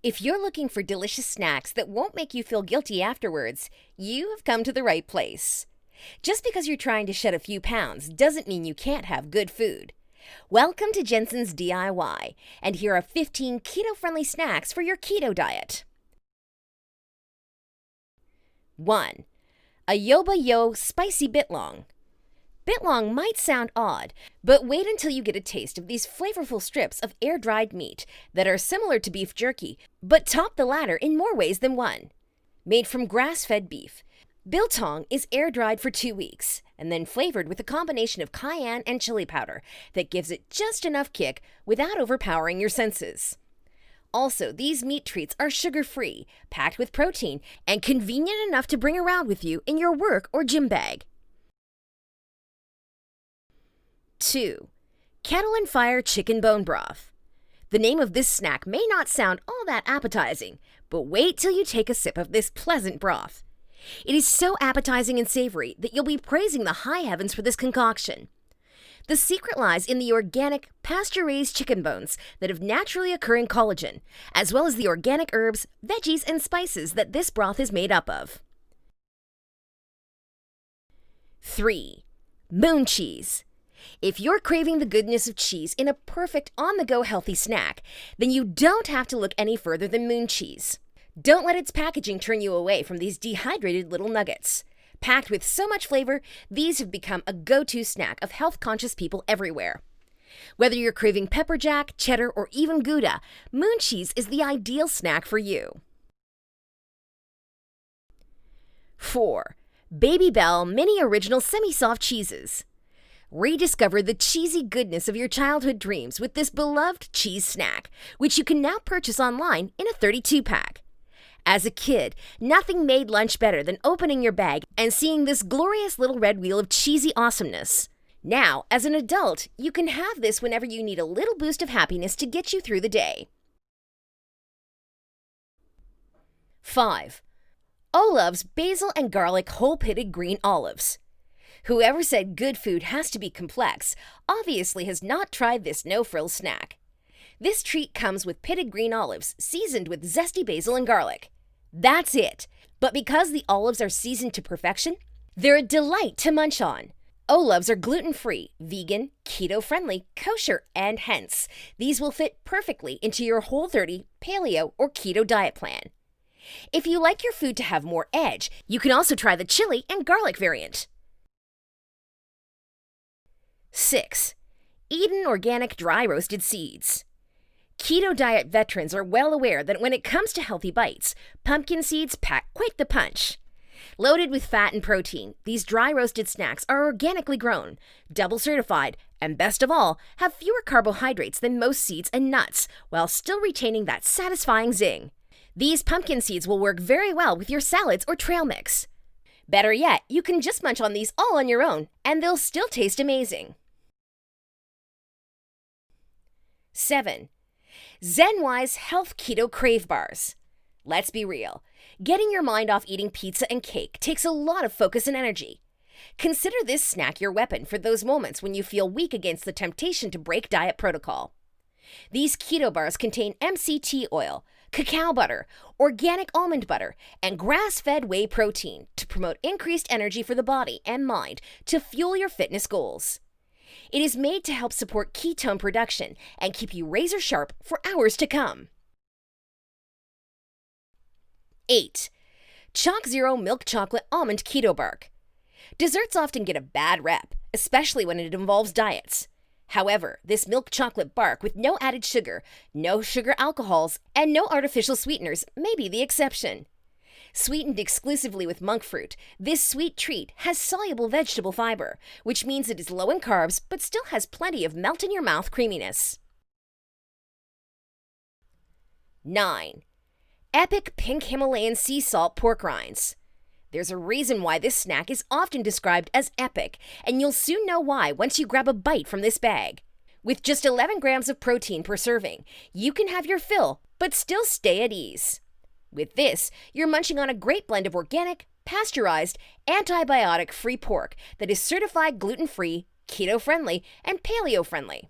If you're looking for delicious snacks that won't make you feel guilty afterwards, you have come to the right place. Just because you're trying to shed a few pounds doesn't mean you can't have good food. Welcome to Jansen's DIY, and here are 15 keto-friendly snacks for your keto diet. 1. A Yoba Yo Spicy Bitlong. Bitlong might sound odd, but wait until you get a taste of these flavorful strips of air-dried meat that are similar to beef jerky, but top the latter in more ways than one. Made from grass-fed beef, biltong is air-dried for 2 weeks and then flavored with a combination of cayenne and chili powder that gives it just enough kick without overpowering your senses. Also, these meat treats are sugar-free, packed with protein, and convenient enough to bring around with you in your work or gym bag. 2. Kettle and Fire Chicken Bone Broth. The name of this snack may not sound all that appetizing, but wait till you take a sip of this pleasant broth. It is so appetizing and savory that you'll be praising the high heavens for this concoction. The secret lies in the organic, pasture-raised chicken bones that have naturally occurring collagen, as well as the organic herbs, veggies, and spices that this broth is made up of. 3. Moon Cheese. If you're craving the goodness of cheese in a perfect on-the-go healthy snack, then you don't have to look any further than Moon Cheese. Don't let its packaging turn you away from these dehydrated little nuggets. Packed with so much flavor, these have become a go-to snack of health-conscious people everywhere. Whether you're craving pepper jack, cheddar, or even Gouda, Moon Cheese is the ideal snack for you. 4. Babybel Mini Original Semi-Soft Cheeses. Rediscover the cheesy goodness of your childhood dreams with this beloved cheese snack, which you can now purchase online in a 32-pack. As a kid, nothing made lunch better than opening your bag and seeing this glorious little red wheel of cheesy awesomeness. Now, as an adult, you can have this whenever you need a little boost of happiness to get you through the day. 5. Olaf's Basil and Garlic Whole-Pitted Green Olives. Whoever said good food has to be complex obviously has not tried this no-frills snack. This treat comes with pitted green olives seasoned with zesty basil and garlic. That's it. But because the olives are seasoned to perfection, they're a delight to munch on. Olives are gluten-free, vegan, keto-friendly, kosher, and hence, these will fit perfectly into your Whole30, Paleo, or Keto diet plan. If you like your food to have more edge, you can also try the chili and garlic variant. 6. Eden Organic Dry Roasted Seeds. Keto diet veterans are well aware that when it comes to healthy bites, pumpkin seeds pack quite the punch. Loaded with fat and protein, these dry roasted snacks are organically grown, double certified, and best of all, have fewer carbohydrates than most seeds and nuts, while still retaining that satisfying zing. These pumpkin seeds will work very well with your salads or trail mix. Better yet, you can just munch on these all on your own, and they'll still taste amazing. 7. ZenWise Health Keto Crave Bars. Let's be real. Getting your mind off eating pizza and cake takes a lot of focus and energy. Consider this snack your weapon for those moments when you feel weak against the temptation to break diet protocol. These keto bars contain MCT oil, cacao butter, organic almond butter, and grass-fed whey protein to promote increased energy for the body and mind to fuel your fitness goals. It is made to help support ketone production and keep you razor sharp for hours to come. 8. Chalk Zero Milk Chocolate Almond Keto Bark. Desserts often get a bad rep, especially when it involves diets. However, this milk chocolate bark with no added sugar, no sugar alcohols, and no artificial sweeteners may be the exception. Sweetened exclusively with monk fruit, this sweet treat has soluble vegetable fiber, which means it is low in carbs but still has plenty of melt-in-your-mouth creaminess. 9. Epic Pink Himalayan Sea Salt Pork Rinds. There's a reason why this snack is often described as epic, and you'll soon know why once you grab a bite from this bag. With just 11 grams of protein per serving, you can have your fill, but still stay at ease. With this, you're munching on a great blend of organic, pasteurized, antibiotic-free pork that is certified gluten-free, keto-friendly, and paleo-friendly.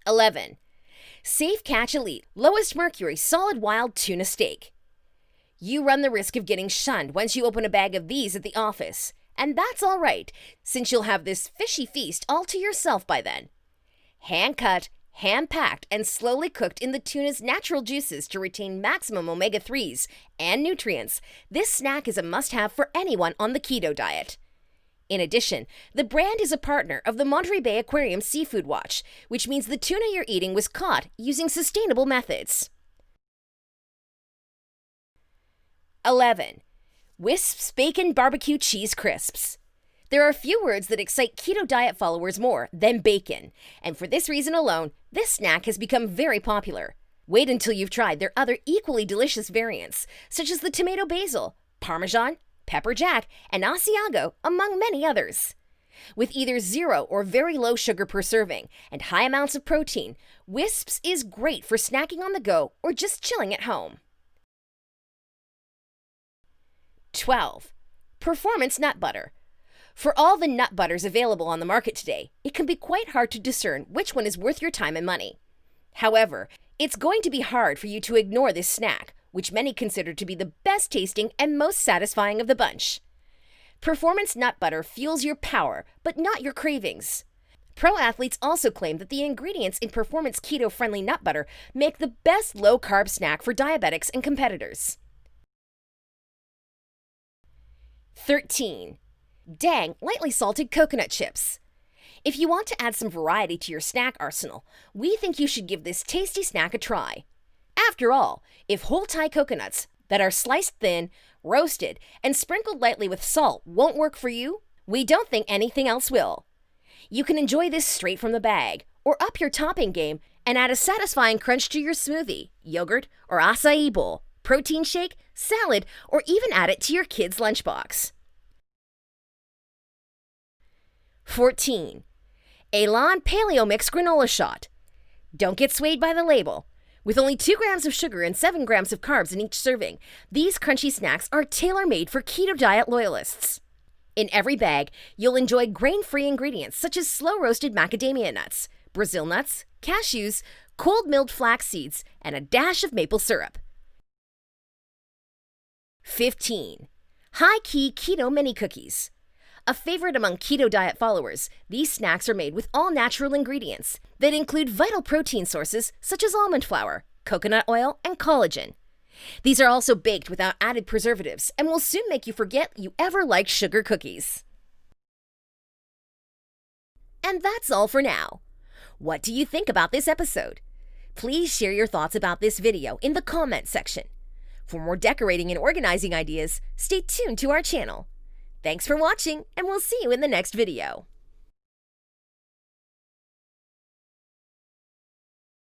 11. Safe Catch Elite, lowest mercury, solid wild tuna steak. You run the risk of getting shunned once you open a bag of these at the office. And that's all right, since you'll have this fishy feast all to yourself by then. Hand-cut, hand-packed, and slowly cooked in the tuna's natural juices to retain maximum omega-3s and nutrients, this snack is a must-have for anyone on the keto diet. In addition, the brand is a partner of the Monterey Bay Aquarium Seafood Watch, which means the tuna you're eating was caught using sustainable methods. 11. Wisps Bacon Barbecue Cheese Crisps. There are few words that excite keto diet followers more than bacon, and for this reason alone, this snack has become very popular. Wait until you've tried their other equally delicious variants, such as the tomato basil, parmesan, pepper jack, and Asiago, among many others. With either 0 or very low sugar per serving and high amounts of protein, Wisps is great for snacking on the go or just chilling at home. 12. Performance Nut Butter. For all the nut butters available on the market today, it can be quite hard to discern which one is worth your time and money. However, it's going to be hard for you to ignore this snack, which many consider to be the best tasting and most satisfying of the bunch. Performance nut butter fuels your power, but not your cravings. Pro athletes also claim that the ingredients in performance keto-friendly nut butter make the best low-carb snack for diabetics and competitors. 13. Dang lightly salted coconut chips. If you want to add some variety to your snack arsenal, we think you should give this tasty snack a try. After all, if whole Thai coconuts that are sliced thin, roasted, and sprinkled lightly with salt won't work for you, we don't think anything else will. You can enjoy this straight from the bag, or up your topping game and add a satisfying crunch to your smoothie, yogurt, or acai bowl, protein shake, salad, or even add it to your kid's lunchbox. 14. Elan Paleo Mix Granola Shot. Don't get swayed by the label. With only 2 grams of sugar and 7 grams of carbs in each serving, these crunchy snacks are tailor-made for keto diet loyalists. In every bag, you'll enjoy grain-free ingredients such as slow-roasted macadamia nuts, Brazil nuts, cashews, cold milled flax seeds, and a dash of maple syrup. 15. High-Key Keto Mini Cookies. A favorite among keto diet followers, these snacks are made with all-natural ingredients that include vital protein sources such as almond flour, coconut oil, and collagen. These are also baked without added preservatives and will soon make you forget you ever liked sugar cookies. And that's all for now. What do you think about this episode? Please share your thoughts about this video in the comments section. For more decorating and organizing ideas, stay tuned to our channel. Thanks for watching, and we'll see you in the next video.